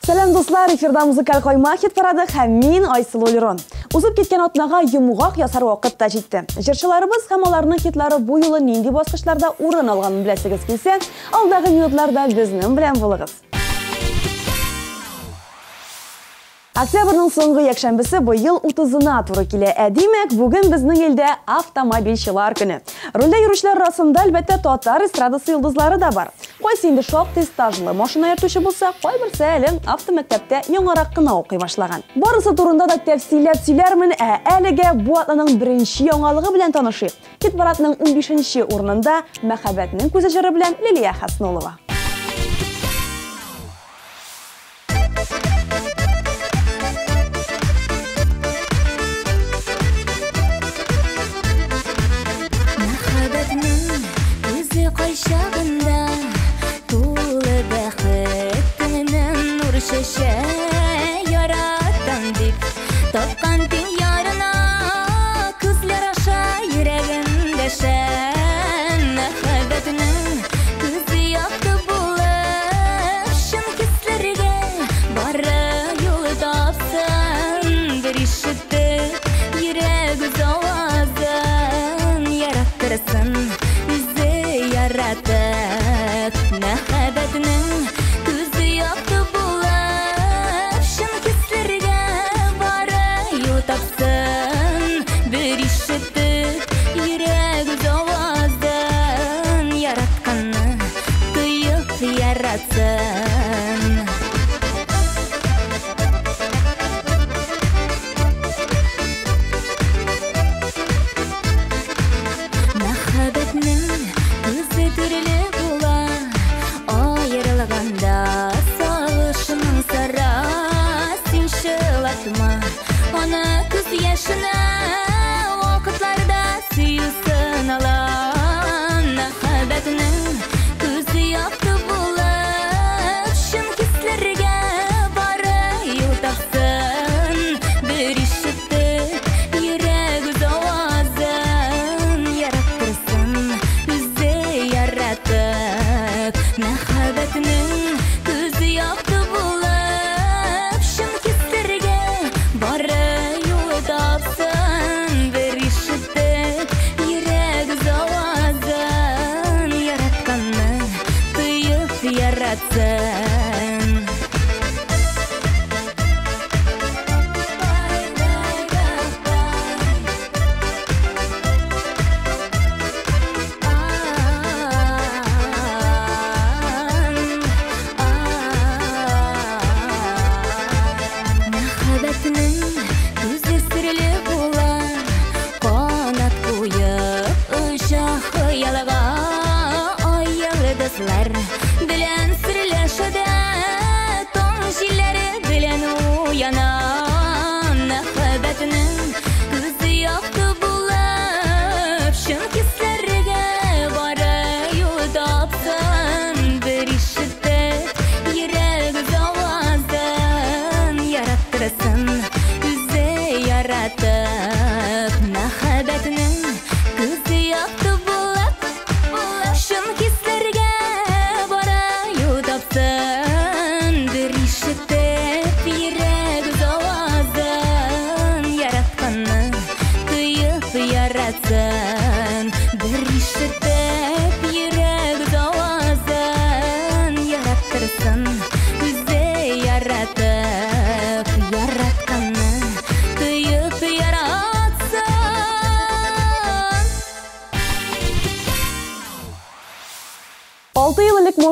Selam dostlar, efirda muzikal qo'yma hit paradi ham men Aysel O'liron. Uzib ketgan otnaga yumg'oq yasar vaqt da yetdi. Jirchilarimiz ham ularning hitlari bu yo'li nindi bosqichlarda o'rin olganini bilasiz kelsa, aldagi minutlarda bizning bilan bo'ling'iz. Oktyabrning so'nggi yakshanbasi bu yil 30-na to'g'ri keladi. Demak, bugun bizning elda avtomobilchilar kuni. Rulda yurishlar rasmda albatta Totar estradasi yulduzlari da bor. Qaysi endi shoqti stajli mashina yurtuvchi bo'lsa, qo'y bir salim avtomaktabda yangiroqqa o'qiy boshlagan. Borisi turunda da tafsilot söylermin, aliga bu atlaning birinchi yangilig'i bilan tanishib. Kitbaratning 15-o'rnida Mahabatning ko'zajari bilan Liliya Hasnolova.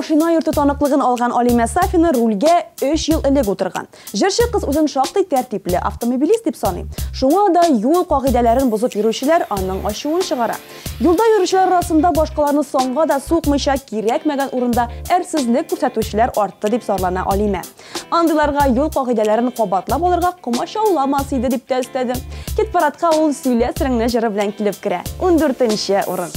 Машина yurti taniqlig'ini olgan Olima Safina rulga 3 yil ilk o'tirgan. Jirchi qiz o'zini shoqti tartibli avtomobilist deb sanay. Shunga da yo'l qoidalarini buzib yuruvchilar onning oshuvini chiqara. Yo'lda yurishlar orasida boshqalarni songa da so'qmisha kerakmagan o'rinda ersizlik ko'rsatuvchilar ortdi deb hisoblana Olima. Andilarga yo'l qoidalarini qo'batlab olirga qumasha ulamasiydi deb ta'kidladi. Kitparatga ul suyla siringni jiri bilan kelib kira. 14-o'rin.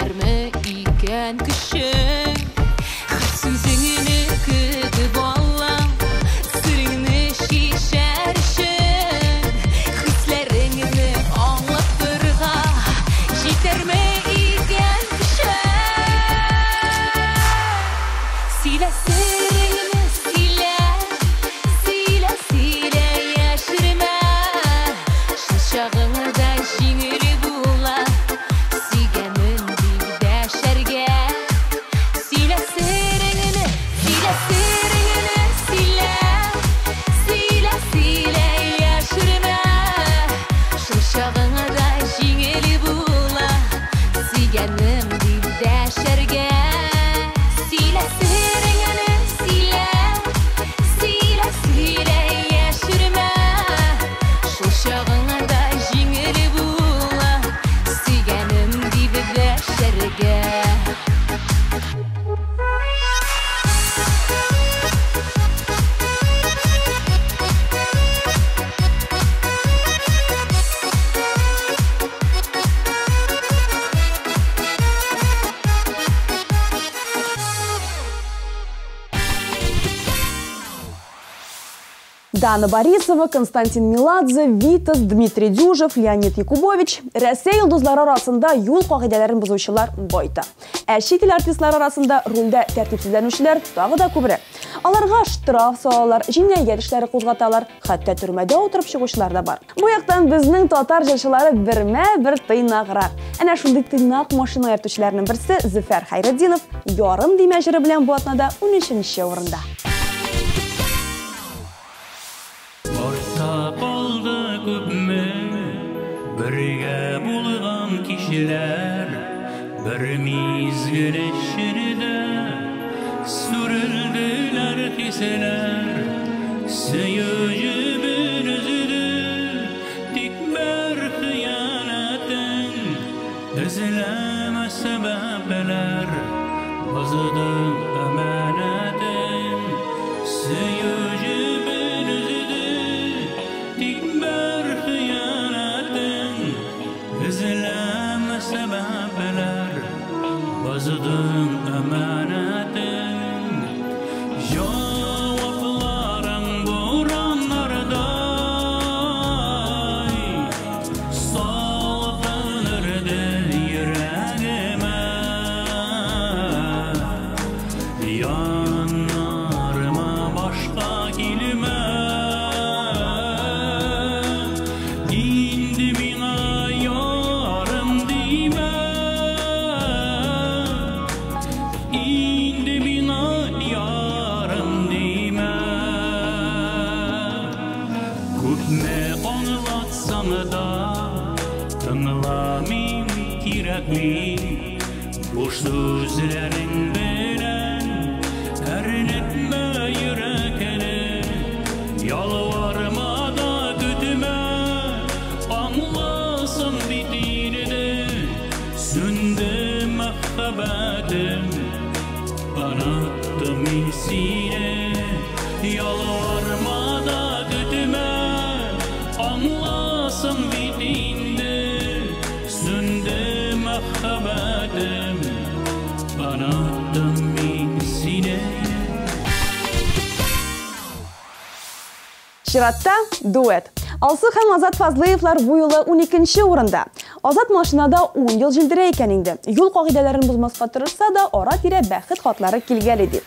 Жетерме икен күшің Сөзіңіні күтіп алам Сырыңны шешер үшін Хислеріңіні аңлап тұрға Жетерме икен күшің Сила сырыңыны сила Сила яшырма Шылшағыңда жеңілі була Сигәмін дигдә шәргә Сила сырыңыны Сила яшырма Шылшағыңда жеңілі була Сигәмін дигдә шәргә Сила сырыңыны Сила яшырма Шылшағыңда жеңілі була Сигәнім дигдә шәргә Дана Борисова, Константин Меладзе, Витас, Дмитрий Дюжев, Леонид Якубович. Рәсәй йолдызлары арасында юл кагыйдәләрен бозучылар байта. Чит ил артистлары арасында рольдә тәртипсезләнүчеләр тагы да күбрәк. Аларга штраф салалар, җинаять эшләре кузгаталар, хәтта төрмәдә утырып чыгучылар да бар. Бу яктан безнең татар җырчылары бермә-бер тыйнаграк. Әнә шундый тыйнак машина йөртүчеләрнең берсе Зөфәр Хайретдинов ярым димә җыры белән бу атнада 13нче урында. Boldı küpme birge bulgan kişiler bir mizgil eşirde sürüldüler kiseler Seyirci bir üzüdü dikber hıyanetin Üzüleme sebepler bazıdı emanetin Seyirci bir üzüdü dikber hıyanetin Üzüleme sebepler bazıdı emanetin Cevapların buranlarday salgınırdı yüreğime Yanlarıma başka kelime İndi mina yarım dime İndi mina yarım dime Küpme anlatsan da Tınlamayım kirekli Boş sözlerin bilen Erinetme yürekini Yalvarma da güdüme Anlasın bittiğini Sündü muhabbetim Banattım insine Yalvarma da güdüme Anlasın bittiğini Sündü muhabbetim Banattım insine Чиратта дуэт. Алсы һәм Азат Фазлыевлар бу юлы 12нче урында. Азат машинада 10 ел җилдерә икән инде. Юл кагыйдәләрен бозмаска тырышса да, ара-тирә бәхет хатлары килгән иде.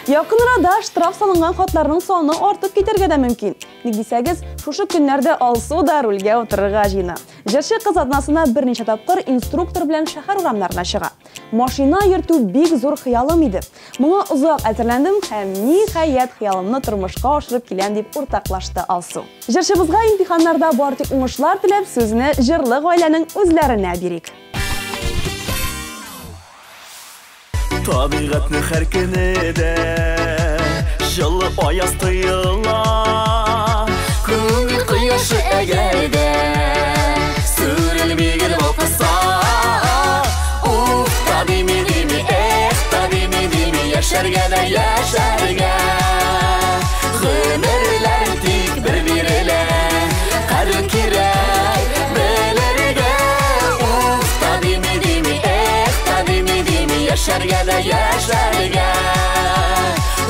Якынрада штраф салынган хатларның саны артып китәргә дә мөмкин. Ник дисәгез, шушы көннәрдә Алсу да рульгә утырырга җыена. Җырчы кыз атнасына берничә тапкыр инструктор белән шәһәр урамнарына чыга. Машина йөртү бик зур хыялым иде. Моңа озак әзерләндем һәм ниһаять хыялымны тормышка ашырып киләм дип уртаклашты Алсу. Җырчыбызга имтиханнарда бар тик уңышлар теләп, сүзне җырлы гаиләнең үзләренә бирик. Табигатны һәр көнедә җылы аяз тоела күңел кояшы әгәрдә сүрелмәгән вакытса уф табими яшәргә дә яшәргә гомерләр тик бер бирелә кадер кирәк белергә уф табими яшәргә дә яшәргә.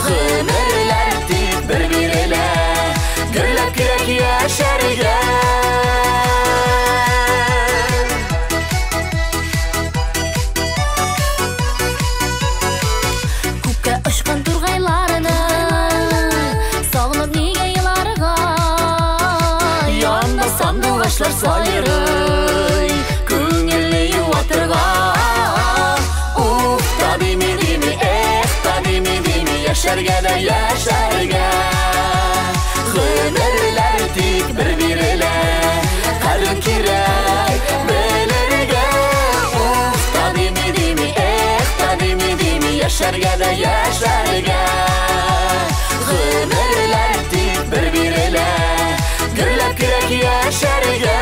Гомерләр тик бер бирелә, гөрләп кирәк яшәргә. Күккә очкан тургайларны сагынып нигә еларга? Янда сандугачлар сайрый, күңелне юатырга. Уф, та дими, эх, та дими, яшәргә дә яшәргә. Гомерләр тик бер бирелә, кадер кирәк белергә. Уф, та дими, эх, та дими, яшәргә дә яшәргә. Гомерләр тик бер бирелә, гөрләп кирәк яшәргә.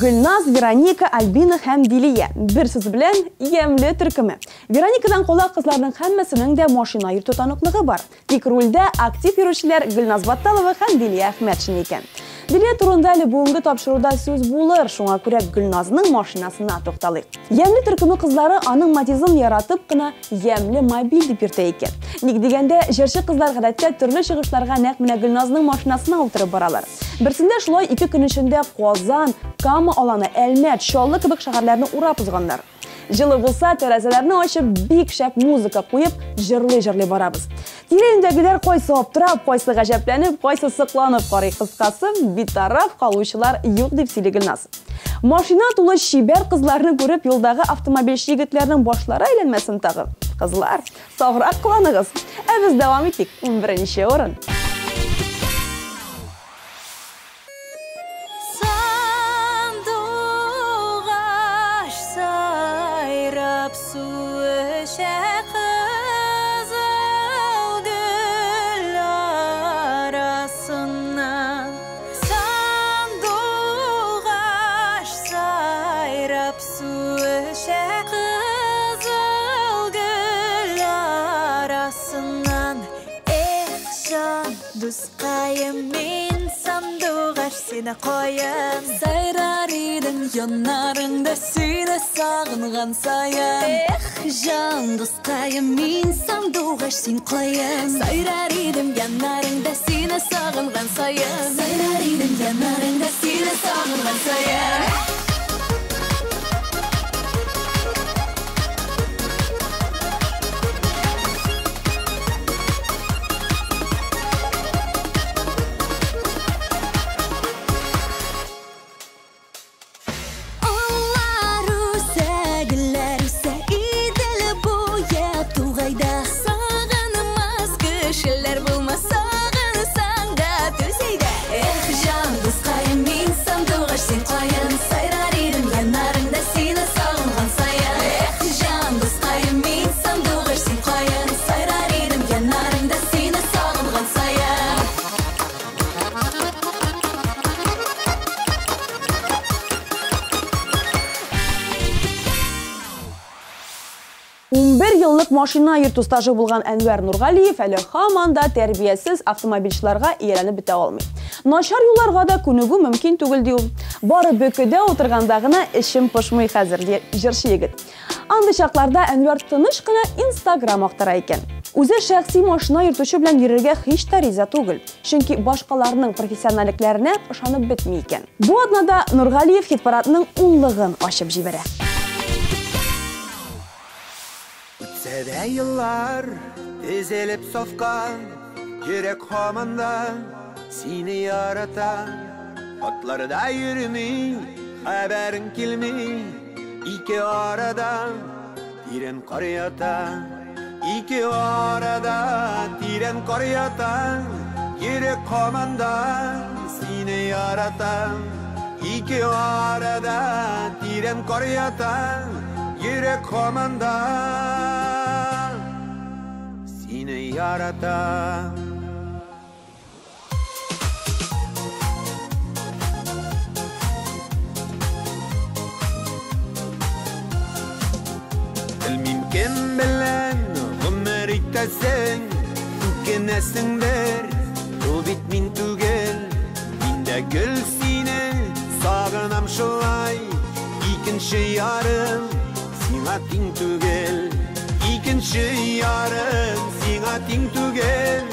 Гөлназ, Вероника, Альбина һәм Дилия. Бер сүз белән ямьле төркеме. Вероникадан кулак кызларның һәммәсенең дә машина йөртү таныклыгы бар. Тик рульдә актив йөрүчеләр Гөлназ Батталова һәм Дилия Әхмәтшин икән. Дилия турында әле бүгенге тапшыруда сүз булыр, шуңа күрә Гөлназның машинасына тукталыйк. Ямьле төркеме кызлары аның Матизын яратып кына ямьле мобиль дип йөртә икән. Ник дигәндә, җырчы кызлар гадәттә төрле чыгышларга нәкъ менә Гөлназның машинасына утырып баралар. Берсендә шулай 2 көн эчендә Казан, Кама аланы, Әлмәт, Чаллы кебек шәһәрләрне урап узганнар. Җылы булса, тәрәзәләрне ачып, бик шәп музыка куеп, җырлый барабыз. Тирәндәгеләр кайсы аптырап, кайсы гаҗәпләнеп, кайсы сыкланып карый. Кыскасы, битараф калучылар юк дип сөйли Гөлназ. Машина тулы шибәр кызларны күреп, юлдагы автомобильче егетләрнең башлары әйләнмәсен тагы. Кызлар, саграк кыланыгыз. Ә без дәвам итик. 11нче урын. Сандугач сайрап су эчә кызыл гөл арасыннан. Сандугач сайрап су эчә кызыл гөл арасыннан. Эх, жан, дускайым, мин сандугач сине коем. Сайрар идем яннарыңда сине сагынган саен. Эх, жан, дускайым, мин сандугач син коем. Сайрар идем яннарыңда сине сагынган саен. Сайрар идем яннарыңда сине сагынган саен. Еллык машина йөртү стажы булган Әнвәр Нургалиев әле һаман да тәрбиясез автомобильчыларга ияләнеп бетә алмый. Начар юлларга да күнегү мөмкин түгел ди ул. Бары бөкедә утырганда гына эшем пошмый хәзер ди җырчы егет. Андый чакларда Әнвәр тыныч кына Instagram актара икән. Үзе шәхси машина йөртүче белән йөрергә һич тә риза түгел, чөнки башкаларның профессионаллекләренә ышанып бетми икән. Бу атнада Нургалиев хит-парадның унлыгын ачып җибәрә. Үтсәдә еллар тезелеп сафка, йөрәк һаманда сине ярата. Атларда йөрми, хәбәрең килми, ике арада тирән кар ята. Ике арада тирән кар ята, йөрәк һаманда сине ярата. Ике арада тирән кар ята, йөрәк һаманда сине ярата. үтәсең, үкенәсеңдер, ул бит мин түгел, миндә гөл сине сагынам шулай. Икенче ярым сиңа тиң түгел, икенче ярым сиңа тиң түгел,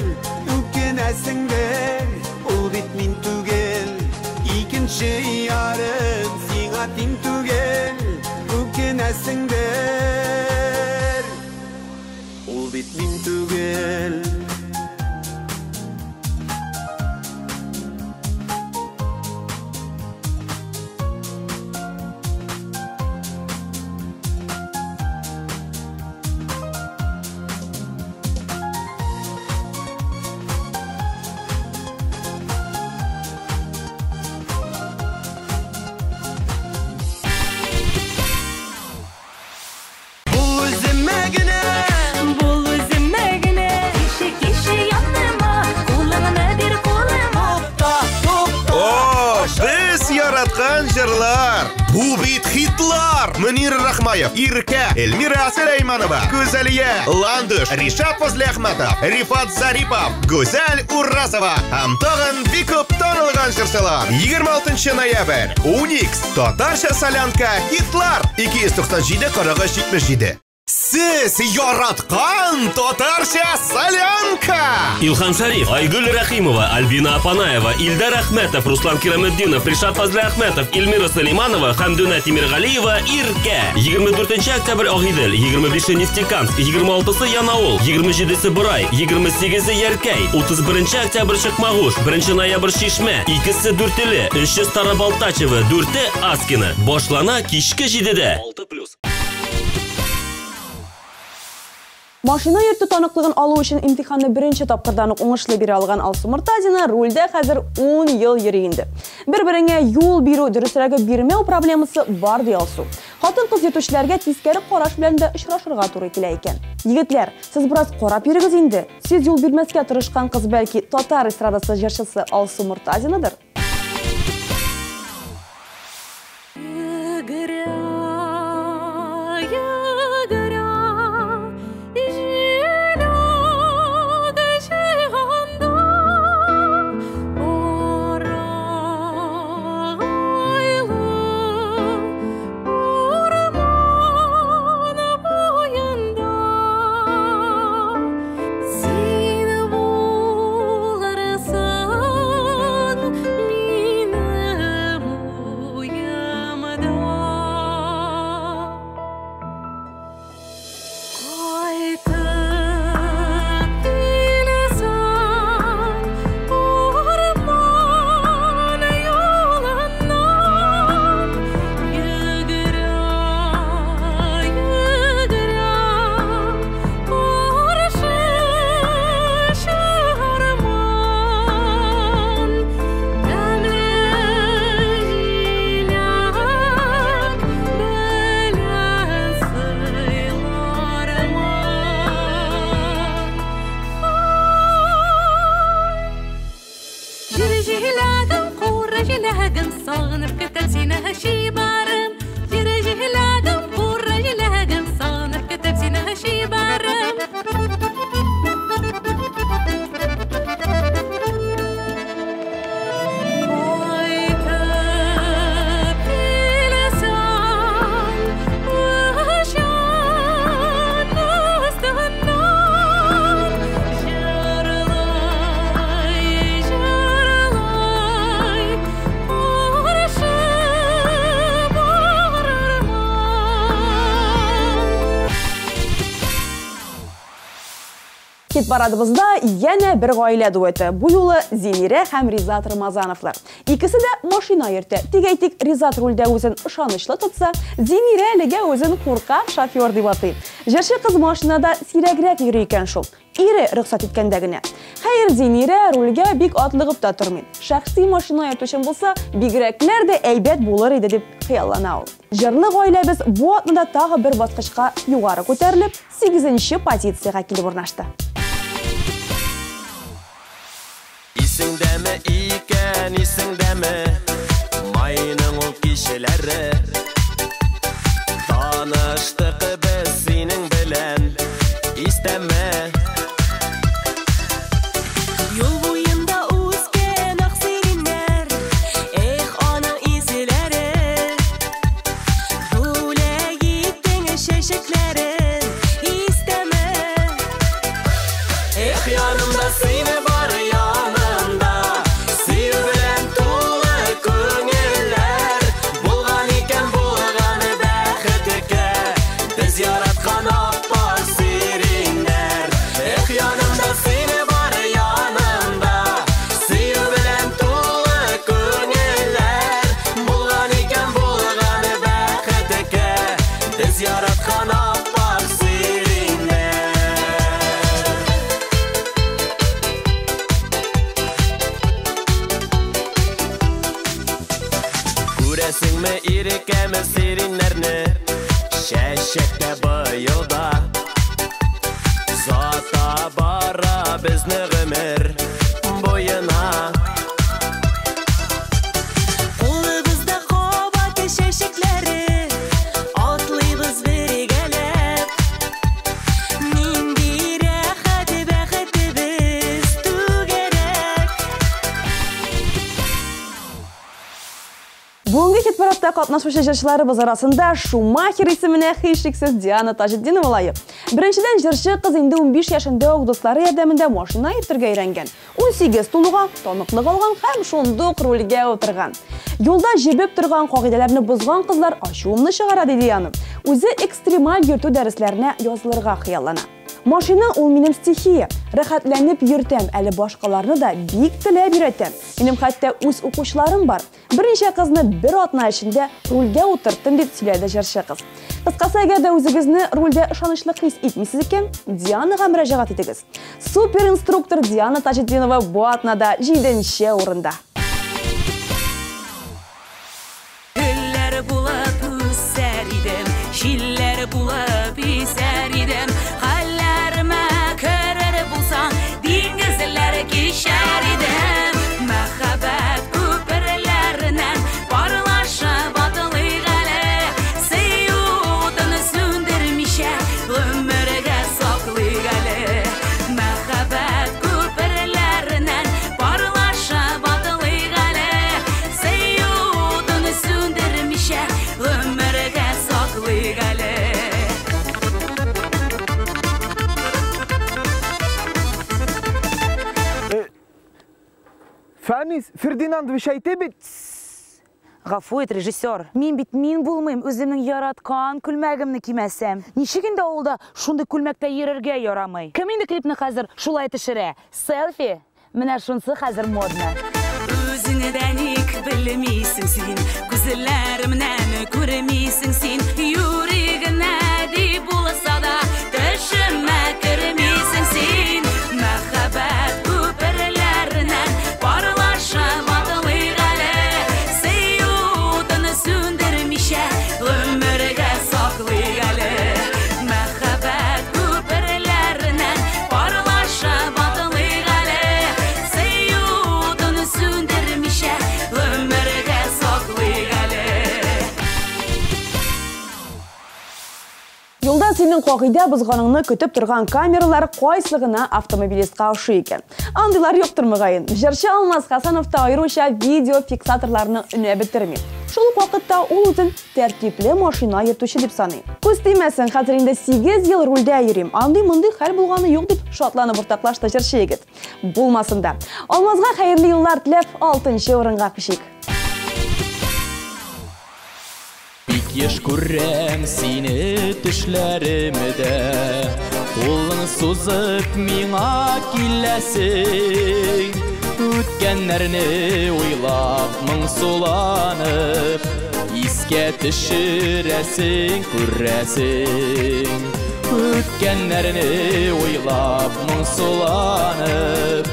үкенәсеңдер, ул бит мин түгел. Икенче ярым сиңа тиң түгел, үкенәсеңдер, ул бит мин түгел. Бу бит хитлар! Мөнир Рахмаев, Ирка, Эльмира Сулейманова, Гүзәлия, Ландыш, Ришат Фазлиахматов, Рифат Зарипов, Гүзәл Уррасова, һәм тагын бик күп танылган җырчылар. 26 ноябрь, Уникс, татарча солянка хитлар 297-43-77. Сез яраткан татарча солянка! Илхам Шариф, Айгүл Рахимова, Альбина Апанаева, Илдар Ахметов, Руслан Кираметдинов, Ришат Фазлиахметов, Эльмира Сулейманова, Хамдуна Тимиргалиева, Ирка. 24 октябрь Агидел, 25 Нефтекамск, 26 Янаул, 27 Бурай, 28 Яркай, 31 октябрь Шыкмагуш, 1 ноябрь Шишмә, 2 Дүртеле, 3 Старобалтачева, 4 Аскина. Башлана кичке 7-дә. 6+. Машина йөртү таныклыгын алу өчен имтиханны беренче тапкырдан ук уңышлы бирә алган Алсу Мортазина рульдә хәзер 10 ел йөри инде. Бер-береңә юл бирү, дөресрәге бирмәү проблемасы бар ди Алсу. Хатын-кыз йөртүчеләргә тискәре караш белән дә очрашырга туры килә икән. Егетләр, сез бераз карап йөрегез инде. Сез юл бирмәскә тырышкан кыз бәлки татар эстрадасы җырчысы Алсу Мортазинадыр. Кит барадыбызда яна бер гаилә дуэты. Бу юлы Зинирә һәм Ризат Рамазановлар. Икесе дә машина йөртә. Тик әйтик, Ризат рульдә үзен ышанычлы тотса, Зинирә әлегә үзен куркак шофер дип атый. Җырчы кыз машинада сирәгрәк йөри икән шул. Ире рөхсәт иткәндә генә. Хәер, Зинирә рульгә бик атлыгып та тормый. Шәхси машина йөртүчән булса, бигрәкләр дә әйбәт булыр иде дип хыяллана ул. Җырлы гаиләбез бу атнада тагы бер баскычка югары күтәрелеп, 8нче позициягә килеп урнашты. Исеңдәме икән, исеңдәме майның ул кишеләре. Таныштык без синең белән, истәме Шәшәктә быелда Зата бара безне гомер буена Кулыбызда кабат чәчәкләре атлыйбыз бергәләп Нинди рәхәт бәхетебез түгәрәк Бүгінгі хит-парадта катнашучы җырчыларыбыз арасында Шумахер исеменә һичшиксез Диана Тажетдинова лайык. Беренчедән, җырчы кыз инде 15 яшендә ук дуслары ярдәмендә машина йөртергә өйрәнгән. 18 тулуга таныклык алган һәм шундук рульгә утырган. Юлда җибеп торган кагыйдәләрне бозган кызлар ачуымны чыгара ди Диана. Үзе экстремаль йөртү дәресләренә язылырга хыяллана. Машина ул минем стихия. Рәхәтләнеп йөртәм, әле башкаларны да бик теләп йөрәтәм. Минем хәтта үз укучыларым бар. Берничә кызны бер атна эчендә рульгә утырттым дип сөйләде җырчы кыз. Кыскасы, әгәр дә үзегезне рульдә ышанычлы хис итмисез икән, Дианага мөрәҗәгать итегез. Супер инструктор Диана Тажетдинова бу атнада 7нче урында. Гөлләр булып үсәр идем, җилләр булып исәр идем. Хәлләремә керер булсаң, диңгезләр кичәр идем. Мәхәббәт күперләреннән парлашып атылыйк әле. Сөюден сүндермичә гомергә саклыйк әле. Мәхәббәт күперләреннән парлашып атылыйк әле. Сөюден сүндермичә гомергә саклыйк әле. Фәнис, Фердинандович әйтә бит. Гафу ит, режиссер. Мин бит мин булмыйм, үземнең яраткан күлмәгемне кимәсәм. Ничек инде авылда шундый күлмәктә йөрергә ярамый? Кем инде клипны хәзер шулай төшерә? Селфи? Менә шунсы хәзер модны. Үзеңне дә ник белмисең син, күзләремнән күрмисең син, юригенә ди булса да төшемә кермисең син. Мәхәббәт күперләреннән парлашып атылыйк әле. Сөюден сүндермичә гомергә саклыйк әле. Мәхәббәт күперләреннән парлашып атылыйк әле. Сөюден сүндермичә гомергә саклыйк әле. Юлда синең кагыйдә бозганыңны көтеп торган камералар кайсылыгына автомобилистка ошый икән. Андыйлар юктыр мөгаен. Җырчы Алмаз Хасанов та аеруча видео фиксаторларны өнә бетерми. Шул ук вакытта ул үзен тәртипле машина йөртүче дип саный. Күз тимәсен, хәзер инде 8 ел рульдә йөрим. Андый-мондый хәл булганы юк дип шатланып уртаклашты җырчы егет. Булмасын да. Алмазга хәерле еллар теләп 6нчы урынга күчик. Еш күрәм сине төшләремдә, кулың сузып миңа киләсең. Үткәннәрне уйлап моңсуланып, искә төшерәсең, күрәсең. Үткәннәрне уйлап моңсуланып,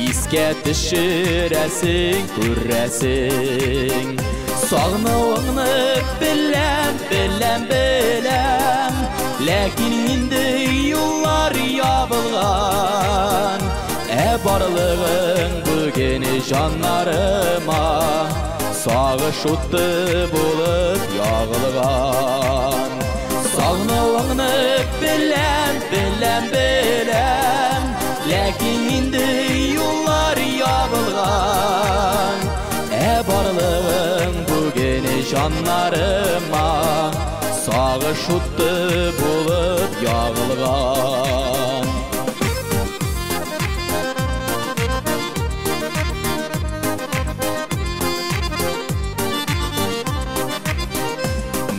искә төшерәсең, күрәсең. Сагынуыңны беләм, беләм, беләм, ләкин инде юллар ябылган. Барлыгың бүген җаннарыма сагыш уты булып ягылган. Сагынуыңны беләм, беләм, беләм, ләкин инде юллар ябылган. Барлыгың бүген җаннарыма сагыш уты булып ягылган.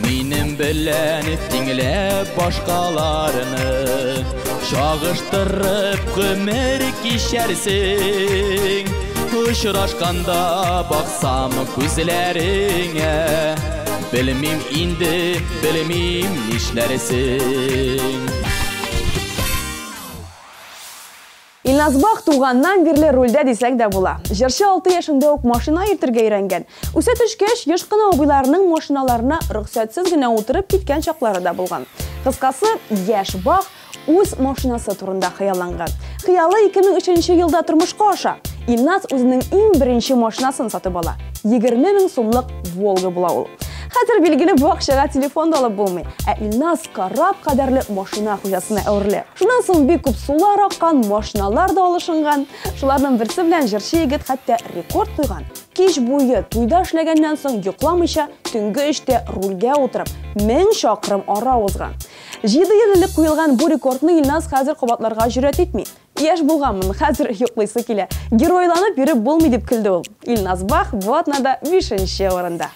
Минем белән тиңләп башкаларны чагыштырып гомер кичәрсең. Очрашканда баксам күзләреңә, белмим инде, белмим нишләрсең. Илназбах туганнан бирле рульдә дисәк дә була. Җырчы 6 яшында ук машина йөртергә өйрәнгән. Үсә төшкәч, еш кына абыйларының машиналарына рөхсәтсез генә утырып киткән чаклары да булган. Кыскасы, яшь Бах үз машинасы турында хыялланган. Хыялы 2003 елда тормышка аша. Илназ үзенең иң беренче машинасын сатып ала. 20 000 сумлык Волга була ул. Хәзер билгеле бу акчага телефон да алып булмый, ә Илназ карап кадәрле машина хуҗасына әверелә. Шуннан соң бик күп сулар аккан, машиналар да алышынган. Шуларның берсе белән җырчы егет хәтта рекорд куйган. Кич буе туйда эшләгәннән соң йокламыйча төнге 3тә рульгә утырып 1000 чакрым ара узган. 7 ел элек куелган бу рекордны Илназ хәзер кабатларга җөрьәт итми. Яшь булганмын, хәзер йоклыйсы килә. Геройланып йөреп булмый дип көлде ул. Илназ Бах бу атнада 5нче орында.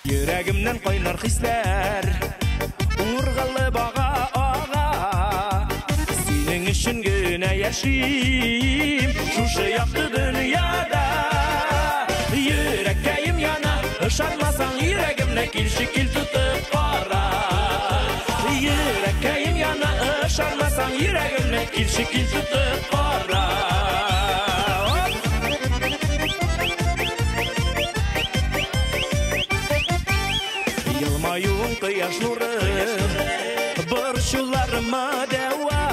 Йөрәгемнән кайнар хисләр, ургылы бага ага. Синең өчен генә яшим, шушы якты дөньяда. Йөрәккәем яна, ышанмасаң йөрәгемне килши кил тутып кара. Йөрәккәем яна, ышанмасаң йөрәгемне килши кил тутып кара. Кояш нурым, борчуларыма дәва.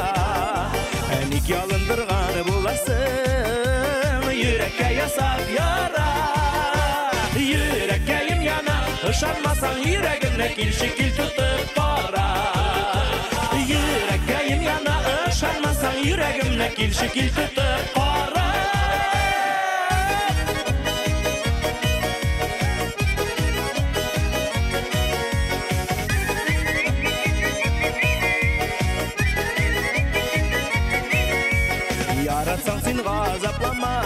Әник ялындырганы буласың, йөрәккә ясап яра. Йөрәккәем яна, ышанмасаң йөрәгемне килши кил тутып кара. Йөрәккәем яна, ышанмасаң йөрәгемне килши кил тутып кара. Яратсаң син газаплама,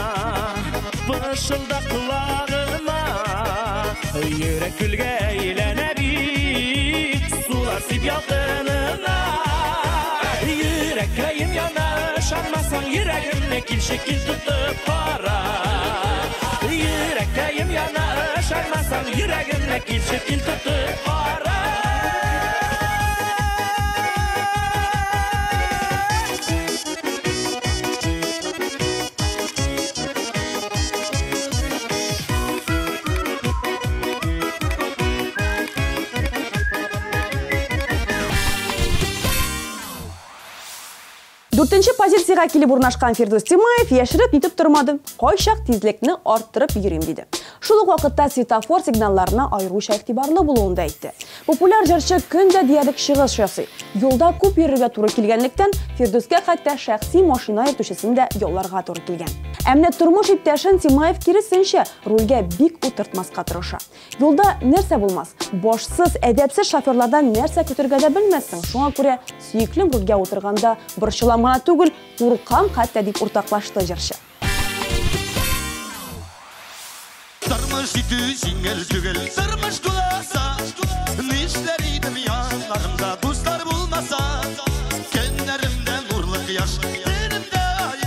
пышылда кулагыма. Йөрәк күлгә әйләнә бит, сулар сип ялкынына. Йөрәккәем яна, ышанмасаң йөрәгемне килши кил тутып кара. Йөрәккәем яна, ышанмасаң йөрәгемне килши кил тутып кара. Дүртенче позицияга килеп урнашкан Фирдус Тимаев яшереп нитеп тормады. Кайчак тизлекне арттырып йөрим диде. Шул ук вакытта светофор сигналларына айрыуча игътибарлы булуын да әйтте. Популяр җырчы көндә диярлек чыгыш ясый. Юлда күп йөрергә туры килгәнлектән Фирдуска хәтта шәхси машина йөртүчесен дә ялларга туры килгән. Әмма тормыш иптәшен Тимаев киресенчә рульгә бик утыртмаска тырыша. Юлда нәрсә булмас? Башсыз, әдәпсез шоферлардан нәрсә көтәргә дә белмәссең. Шуңа күрә сөйклем рульгә утырганда борчыламына түгел, куркам хәтта дип уртаклашты җырчы. Тормыш итү җиңел түгел, тормыш куласа, нишләр идем яннарымда дуслар булмаса, көннәремдә нурлы кояш, төнемдә ай,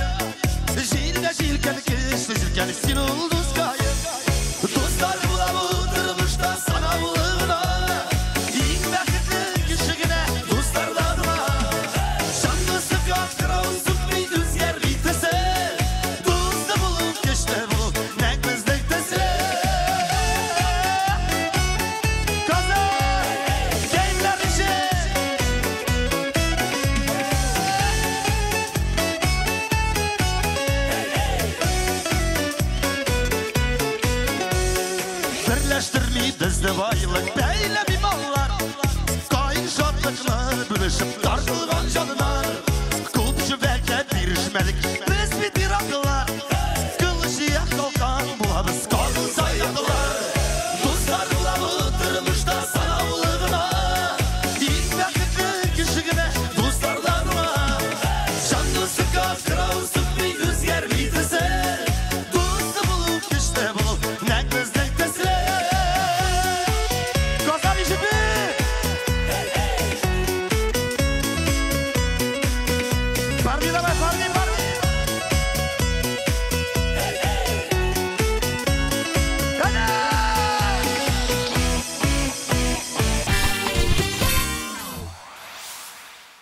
җилдә җилкән кеше җилкән син ул дускай, дуслар була бу тормышта санаулы гына, иң бәхетле кеше генә дуслардан бар, җанны сыйфат караусыз бит үзгәр битесе, дусты булып кешне булып, нәк безнең төсе.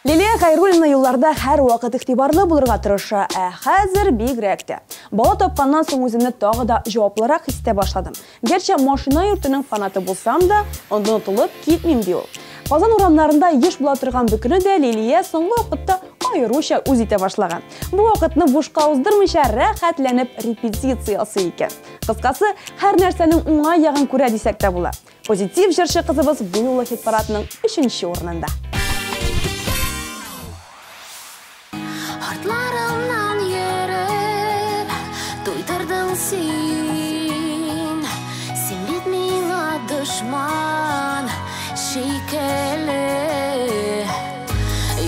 Лилия Хайруллина юлларда һәр вакыт игътибарлы булырга тырыша, хәзер бигрәк тә. Бала тапканнан соң үземне тагы да җаваплырак хистә башладым. Гәрчә машина йортының фанаты булсам да, онытылып китмим ди ул. Казан урамнарында еш була торган бөкене дә Лилия соңгы вакытта айрыуча үз итә башлаган. Бу вакытны бушка уздырмыйча рәхәтләнеп репетиция ясый икән. Кыскасы, һәр нәрсәнең уңай ягын күрә дисәк тә була. Позитив җырчы кызыбыз бу юлы хит-парадның 3нче урынында. Artlarımdan yerib Toydırdın sen bitmiyor düşman Şikeli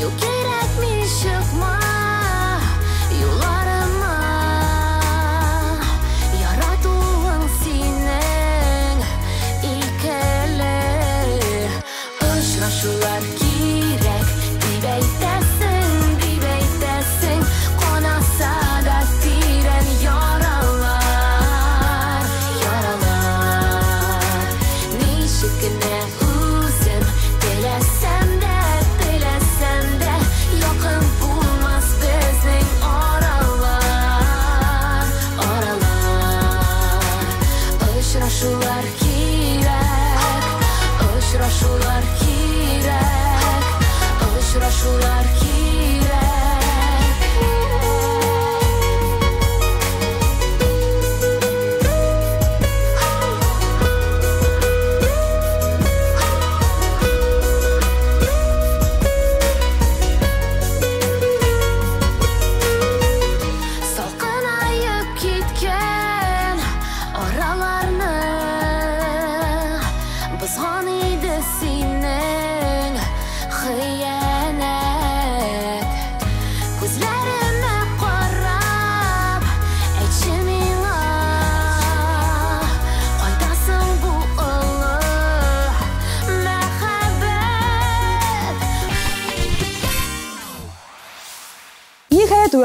Yok gerekmiş çıkma Yollarıma Yaratılın senin İlkeli Uçraşılar gerek Dibeytesin Konasa da tiren yaralar Nişikine uzun Dilesem de Yakın bulmaz bizim aralar Uçraşular kirek Uçraşular kirek Uçraşular kirek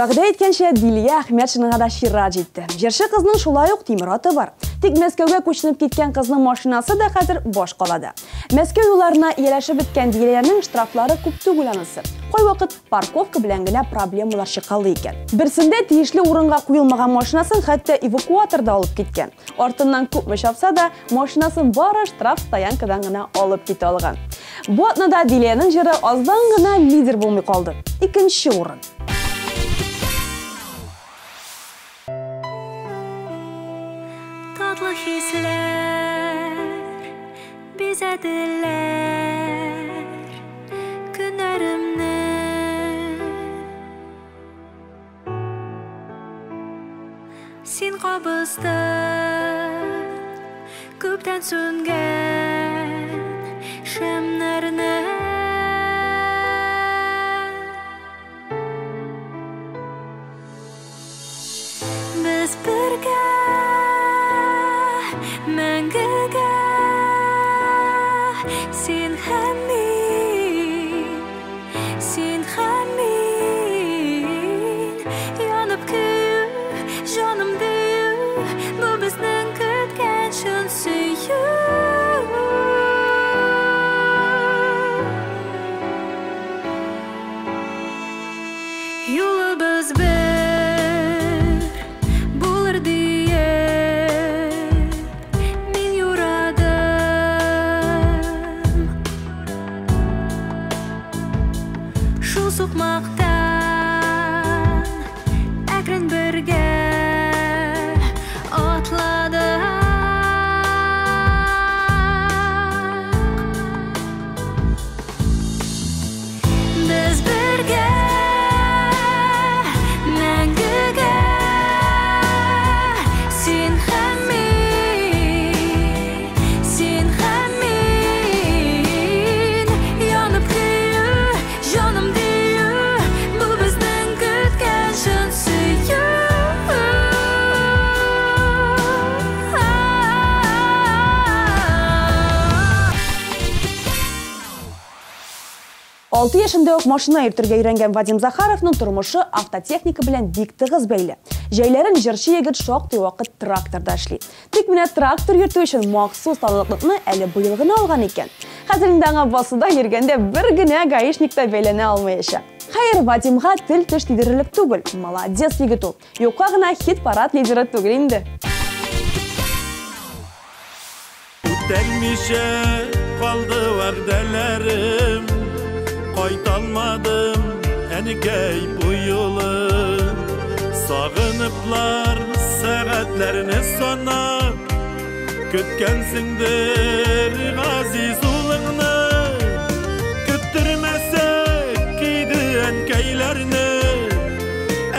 Вәгъдә иткәнчә Дилия Әхмәтшинага да чират җитте. Җырчы кызның шулай ук тимер аты бар. Тик Мәскәүгә күченеп киткән кызның машинасы да хәзер баш калада. Мәскәү юлларына ияләшеп беткән Дилиянең штрафлары күп түгел анысы. Кайвакыт парковка белән генә проблемалар чыккалы икән. Берсендә тиешле урынга куелмаган машинасын хәтта эвакуаторда алып киткән. Артыннан күпме чапса да, машинасын бары штраф стоянкадан гына алып китә алган. Бу атнада Дилиянең җыры аздан гына лидер булмый калды. 2нче урын. Tatlı hisler bizediler günlerimni Sen kabızdın köpten söngen şemlerini Biz birge Мәңгегә Син һәм мин Янып көю, җаным дию Бу безнең көткән шун сөю Юлыбыз бер булыр дие Сукмактан әкрен бергә атладык Без бергә мәңгегә Син һәм мин Янып көю, җаным Алты яшында ук машина йөртергә өйрәнгән Вадим Захаровның тормышы автотехника белән бик тыгыз бәйле. Җәйләрен җырчы егет шактый вакыт тракторда эшли. Тик менә трактор йөртү өчен махсус талантлыкны әле быел гына алган икән. Хәзер инде аңа басуда йөргәндә бер генә гаишник та бәйләнә алмаячак. Хәер, Вадимга тел теш тидерерлек түгел. Молодец егет ул. Юкка гына хит-парад лидеры түгел инде. Үтәлмичә калды вәгъдәләрем, кайталмадым әнекәй бу юлы. Сагыныплар сәгатьләрне санап, көткәнсеңдер газиз улыңны. Көттермәсәк иде әнкәйләрне,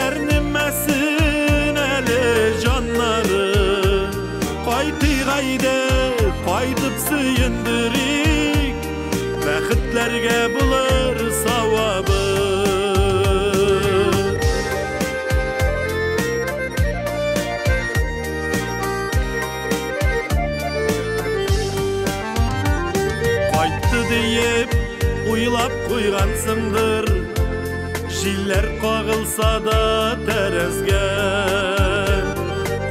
әрнемәсен әле җаннары. Кайтыйк әйдә, кайтып сөендерик, бәхетләргә булыр савабы. Кайтты диеп уйлап куйгансыңдыр, җилләр кагылса да тәрәзгә.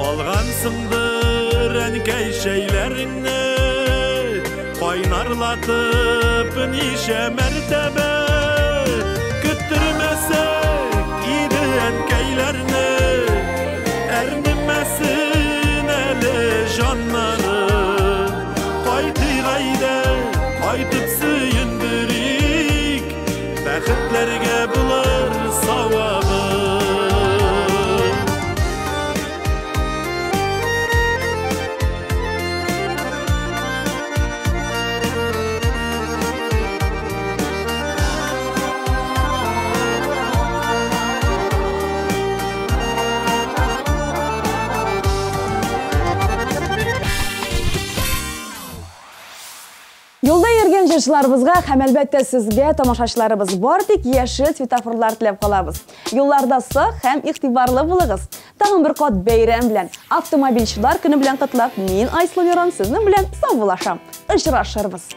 Алгансыңдыр әнкәй шәйләреңне, кайнарлатып ничә мәртәбә. Көттермәсәк иде әнкәйләрне, әрнемәсен әле җаннары. Кайтыйк әйдә, кайтып сөендерик, бәхетләргә булыр савабы. Юлда йөргән җырчыларыбызга һәм әлбәттә сезгә, тамашачыларыбыз, бардык яшел светофорлар теләп калабыз. Юлларда сак һәм игътибарлы булыгыз. Тагын бер кат бәйрәм белән, автомобильчылар көне белән котлап, мин Айслы Мирон сезнең белән саубуллашам. Очрашырбыз.